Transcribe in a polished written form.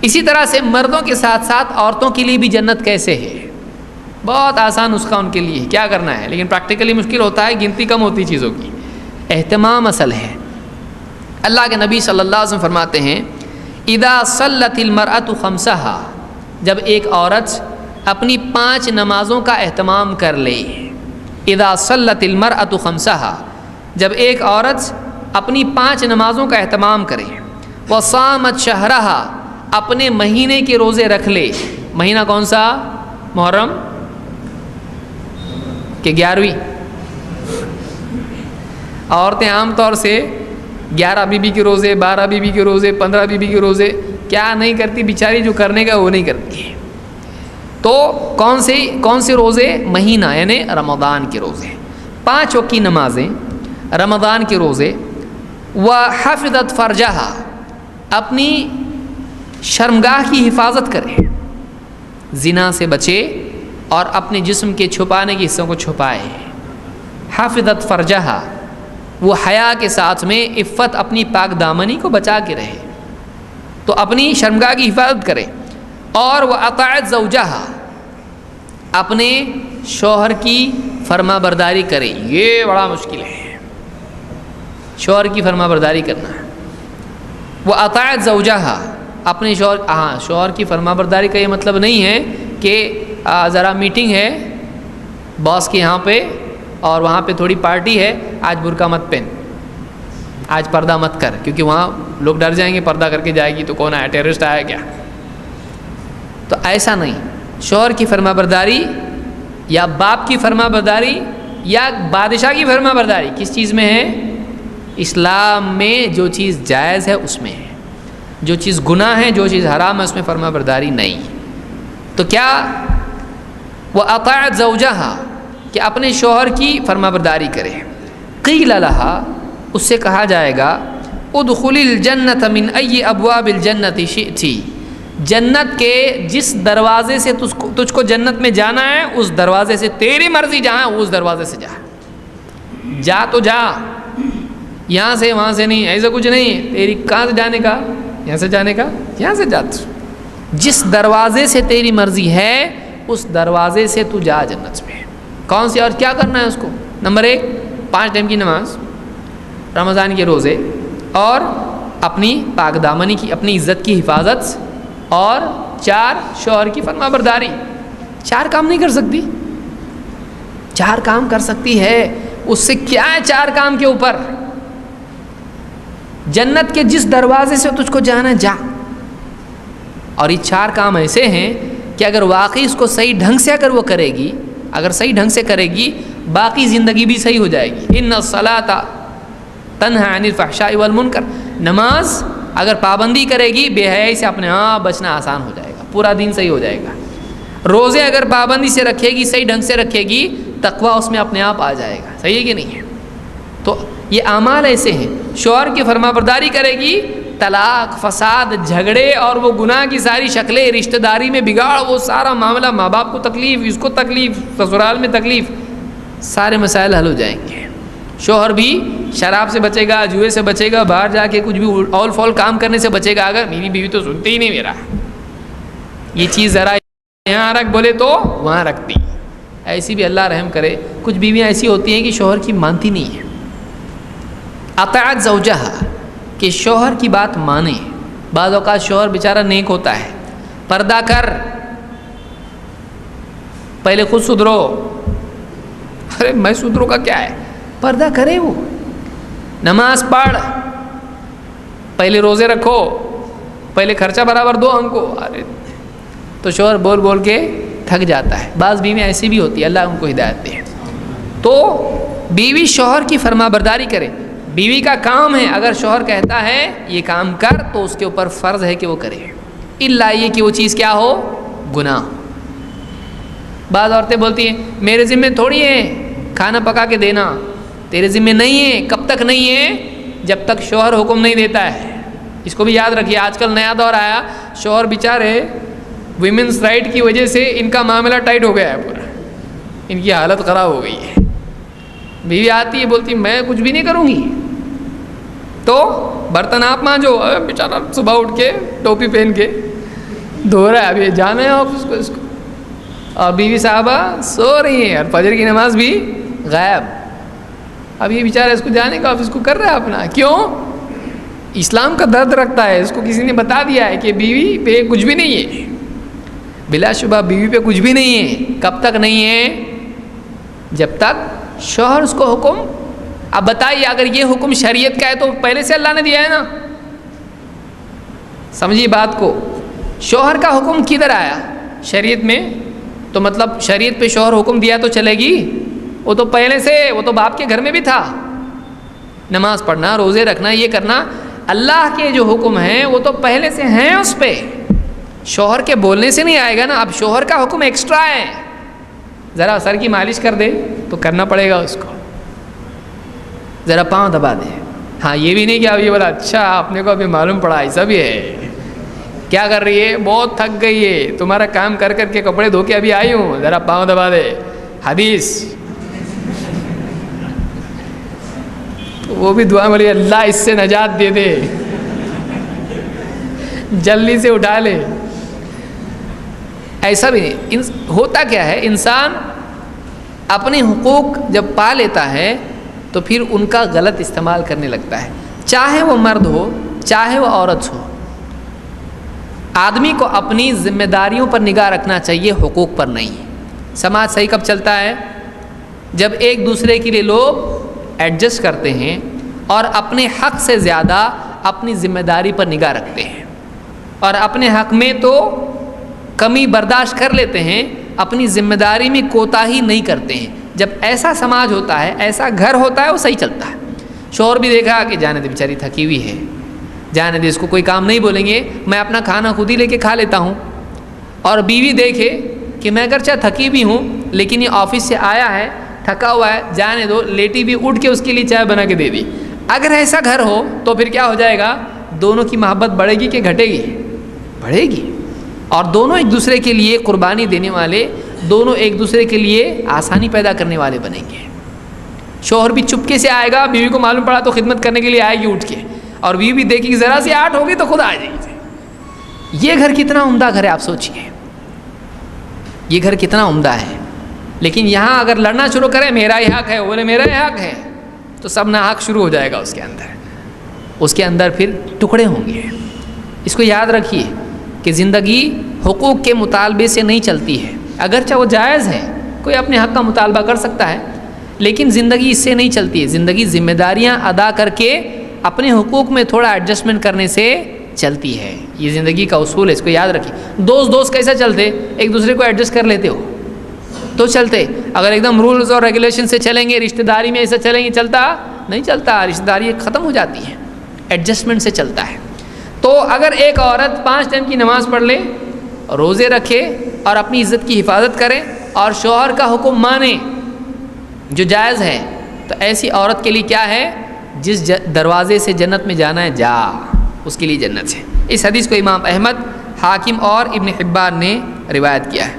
اسی طرح سے مردوں کے ساتھ ساتھ عورتوں کے لیے بھی جنت کیسے ہے؟ بہت آسان نسخہ ان کے لیے کیا کرنا ہے، لیکن پریکٹیکلی مشکل ہوتا ہے، گنتی کم ہوتی چیزوں کی، اہتمام اصل ہے۔ اللہ کے نبی صلی اللہ علیہ وسلم فرماتے ہیں اذا صلت المرأة خمسہا، جب ایک عورت اپنی 5 نمازوں کا اہتمام کر لے، اذا صلت المرأة خمسہا، جب ایک عورت اپنی 5 نمازوں کا اہتمام کرے، وصامت شہرہا، اپنے مہینے کے روزے رکھ لے، مہینہ کون سا؟ محرم کہ 11ویں؟ عورتیں عام طور سے 11 بیوی کے روزے، 12 بیوی کے روزے، 15 بیوی کے روزے کیا نہیں کرتی بیچاری، جو کرنے کا وہ نہیں کرتی ہے۔ تو کون سے روزے؟ مہینہ یعنی رمضان کے روزے، 5 وقت کی نمازیں، رمضان کے روزے۔ وحفظت فرجہا، اپنی شرمگاہ کی حفاظت کرے، زنا سے بچے اور اپنے جسم کے چھپانے کے حصوں کو چھپائے۔ حفظت فرجہا، وہ حیا کے ساتھ میں عفت اپنی پاک دامنی کو بچا کے رہے، تو اپنی شرمگاہ کی حفاظت کرے۔ اور وہ اطاعت زوجہا، اپنے شوہر کی فرما برداری کرے۔ یہ بڑا مشکل ہے، شوہر کی فرما برداری کرنا۔ وہ اطاعت زوجہا، اپنے شوہر کی فرما برداری کا یہ مطلب نہیں ہے کہ ذرا میٹنگ ہے باس کے یہاں پہ اور وہاں پہ تھوڑی پارٹی ہے، آج برقع مت پہن، آج پردہ مت کر، کیونکہ وہاں لوگ ڈر جائیں گے پردہ کر کے جائے گی تو کون آیا، ٹیررسٹ آیا کیا؟ تو ایسا نہیں، شوہر کی فرما برداری یا باپ کی فرما برداری یا بادشاہ کی فرما برداری کس چیز میں ہے؟ اسلام میں جو چیز جائز ہے اس میں ہے، جو چیز گناہ ہے، جو چیز حرام ہے اس میں فرما برداری نہیں۔ تو کیا وہ اطاعت زوجہا، کہ اپنے شوہر کی فرما برداری کرے۔ قیل لہا، اس سے کہا جائے گا ادخلی الجنت من ای ابواب الجنت شئتی، جنت کے جس دروازے سے تجھ کو جنت میں جانا ہے اس دروازے سے، تیری مرضی جہاں ہے اس دروازے سے جا تو جا، یہاں سے وہاں سے نہیں، ایسا کچھ نہیں، تیری کہاں سے جانے کا؟ یہاں سے جانے کا، یہاں سے جا، جس دروازے سے تیری مرضی ہے اس دروازے سے تو جا جنت میں۔ کون سی اور کیا کرنا ہے اس کو؟ نمبر 1 5 ٹائم کی نماز، رمضان کے روزے، اور اپنی پاک دامنی کی، اپنی عزت کی حفاظت، اور 4 شوہر کی فرما برداری۔ 4 کام نہیں کر سکتی؟ 4 کام کر سکتی ہے، اس سے کیا ہے 4 کام کے اوپر؟ جنت کے جس دروازے سے تجھ کو جانا جا، اور یہ 4 کام ایسے ہیں کہ اگر واقعی اس کو صحیح ڈھنگ سے اگر وہ کرے گی، اگر صحیح ڈھنگ سے کرے گی، باقی زندگی بھی صحیح ہو جائے گی۔ ان الصلاۃ تنہی عن الفحشاء والمنکر، نماز اگر پابندی کرے گی، بے حیائی سے اپنے آپ بچنا آسان ہو جائے گا، پورا دین صحیح ہو جائے گا۔ روزے اگر پابندی سے رکھے گی، صحیح ڈھنگ سے رکھے گی، تقویٰ اس میں اپنے آپ آ جائے گا۔ صحیح ہے کہ نہیں ہے؟ تو یہ اعمال ایسے ہیں، شوہر کی فرما برداری کرے گی، طلاق، فساد، جھگڑے اور وہ گناہ کی ساری شکلیں، رشتہ داری میں بگاڑ، وہ سارا معاملہ، ماں باپ کو تکلیف، اس کو تکلیف، سسرال میں تکلیف، سارے مسائل حل ہو جائیں گے۔ شوہر بھی شراب سے بچے گا، جوئے سے بچے گا، باہر جا کے کچھ بھی اول فول کام کرنے سے بچے گا۔ اگر میری بیوی تو سنتی ہی نہیں میرا، یہ چیز ذرا یہاں رکھ بولے تو وہاں رکھتی، ایسی بھی اللہ رحم کرے۔ کچھ بیویاں ایسی ہوتی ہیں کہ شوہر کی مانتی نہیں ہیں۔ اطاعت زوجہا، کہ شوہر کی بات مانے۔ بعض اوقات شوہر بیچارہ نیک ہوتا ہے، پردہ کر، پہلے خود سدھرو۔ ارے میں سدھرو کا کیا ہے، پردہ کرے، وہ نماز پڑھ، پہلے روزے رکھو، پہلے خرچہ برابر دو ہم کو۔ ارے تو شوہر بول بول کے تھک جاتا ہے۔ بعض بیویاں ایسی بھی ہوتی ہے، اللہ ان کو ہدایت دے۔ تو بیوی شوہر کی فرما برداری کرے۔ بیوی کا کام ہے، اگر شوہر کہتا ہے یہ کام کر تو اس کے اوپر فرض ہے کہ وہ کرے، الا یہ کہ وہ چیز کیا ہو، گناہ۔ بعض عورتیں بولتی ہیں میرے ذمہ تھوڑی ہے کھانا پکا کے دینا، تیرے ذمہ نہیں ہے۔ کب تک نہیں ہے؟ جب تک شوہر حکم نہیں دیتا ہے۔ اس کو بھی یاد رکھیے، آج کل نیا دور آیا، شوہر بیچارے ویمنس رائٹ کی وجہ سے ان کا معاملہ ٹائٹ ہو گیا ہے، پورا ان کی حالت خراب ہو گئی ہے۔ بیوی آتی ہے بولتی میں کچھ بھی نہیں کروں گی، تو برتن آپ مانجو۔ بیچارہ صبح اٹھ کے ٹوپی پہن کے دھو رہا ہے، اب یہ جانا ہے آفس کو اس کو، اور بیوی صاحبہ سو رہی ہیں اور فجر کی نماز بھی غائب. اب یہ بیچارہ اس کو جانے کا آفس کو کر رہا ہے اپنا. کیوں؟ اسلام کا درد رکھتا ہے. اس کو کسی نے بتا دیا ہے کہ بیوی پہ کچھ بھی نہیں ہے. بلا شبہ بیوی پہ کچھ بھی نہیں ہے. کب تک نہیں ہے؟ جب تک شوہر اس کو حکم. اب بتائیے اگر یہ حکم شریعت کا ہے تو پہلے سے اللہ نے دیا ہے نا. سمجھیے بات کو. شوہر کا حکم کدھر آیا؟ شریعت میں. تو مطلب شریعت پہ شوہر حکم دیا تو چلے گی؟ وہ تو پہلے سے، وہ تو باپ کے گھر میں بھی تھا. نماز پڑھنا، روزے رکھنا، یہ کرنا، اللہ کے جو حکم ہیں وہ تو پہلے سے ہیں اس پہ. شوہر کے بولنے سے نہیں آئے گا نا. اب شوہر کا حکم ایکسٹرا ہے. ذرا سر کی مالش کر دے تو کرنا پڑے گا اس کو. ذرا پاؤں دبا دے. ہاں یہ بھی نہیں کہ اب یہ بولا اچھا اپنے کو ابھی معلوم پڑا ایسا بھی ہے. کیا کر رہی ہے؟ بہت تھک گئی ہے، تمہارا کام کر کر کے کپڑے دھو کے ابھی آئی ہوں، ذرا پاؤں دبا دے. حدیث وہ بھی دعا ملی اللہ اس سے نجات دے دے، جلدی سے اٹھا لے. ایسا بھی نہیں. ہوتا کیا ہے، انسان اپنے حقوق جب پا لیتا ہے تو پھر ان کا غلط استعمال کرنے لگتا ہے. چاہے وہ مرد ہو چاہے وہ عورت ہو، آدمی کو اپنی ذمہ داریوں پر نگاہ رکھنا چاہیے، حقوق پر نہیں. سماج صحیح کب چلتا ہے؟ جب ایک دوسرے کے لیے لوگ ایڈجسٹ کرتے ہیں اور اپنے حق سے زیادہ اپنی ذمہ داری پر نگاہ رکھتے ہیں، اور اپنے حق میں تو کمی برداشت کر لیتے ہیں، اپنی ذمہ داری میں کوتاہی نہیں کرتے ہیں. جب ایسا سماج ہوتا ہے، ایسا گھر ہوتا ہے، وہ صحیح چلتا ہے. شوہر بھی دیکھا کہ جانے دے بیچاری تھکی ہوئی ہے، جانے دے اس کو کوئی کام نہیں بولیں گے، میں اپنا کھانا خود ہی لے کے کھا لیتا ہوں. اور بیوی دیکھے کہ میں اگرچہ تھکی بھی ہوں لیکن یہ آفس سے آیا ہے، تھکا ہوا ہے، جانے دو، لیٹی بھی اٹھ کے اس کے لیے چائے بنا کے دے دی. اگر ایسا گھر ہو تو پھر کیا ہو جائے گا؟ دونوں کی محبت بڑھے گی کہ گھٹے گی؟ بڑھے گی. اور دونوں ایک دوسرے کے لیے قربانی دینے والے، دونوں ایک دوسرے کے لیے آسانی پیدا کرنے والے بنیں گے. شوہر بھی چپکے سے آئے گا، بیوی کو معلوم پڑا تو خدمت کرنے کے لیے آئے گی اٹھ کے، اور بیوی بھی دیکھے گی ذرا سی آٹھ ہوگی تو خود آ جائے گی. یہ گھر کتنا عمدہ گھر ہے، آپ سوچئے یہ گھر کتنا عمدہ ہے. لیکن یہاں اگر لڑنا شروع کرے، میرا یہ حق ہے، وہ بولے میرا یہ حق ہے، تو سب نہ حق شروع ہو جائے گا اس کے اندر پھر ٹکڑے ہوں گے. اس کو یاد رکھیے کہ زندگی حقوق کے مطالبے سے نہیں چلتی ہے. اگرچہ وہ جائز ہے، کوئی اپنے حق کا مطالبہ کر سکتا ہے، لیکن زندگی اس سے نہیں چلتی ہے. زندگی ذمہ داریاں ادا کر کے اپنے حقوق میں تھوڑا ایڈجسٹمنٹ کرنے سے چلتی ہے. یہ زندگی کا اصول ہے، اس کو یاد رکھیے. دوست کیسے چلتے؟ ایک دوسرے کو ایڈجسٹ کر لیتے ہو تو چلتے. اگر ایک دم رولز اور ریگولیشن سے چلیں گے، رشتہ داری میں ایسا چلیں گے، چلتا نہیں چلتا. رشتہ داری ختم ہو جاتی ہے، ایڈجسٹمنٹ سے چلتا ہے. تو اگر ایک عورت 5 ٹائم کی نماز پڑھ لے، روزے رکھے اور اپنی عزت کی حفاظت کرے اور شوہر کا حکم مانے جو جائز ہے، تو ایسی عورت کے لیے کیا ہے؟ جس دروازے سے جنت میں جانا ہے جا، اس کے لیے جنت ہے. اس حدیث کو امام احمد، حاکم اور ابن حبان نے روایت کیا ہے.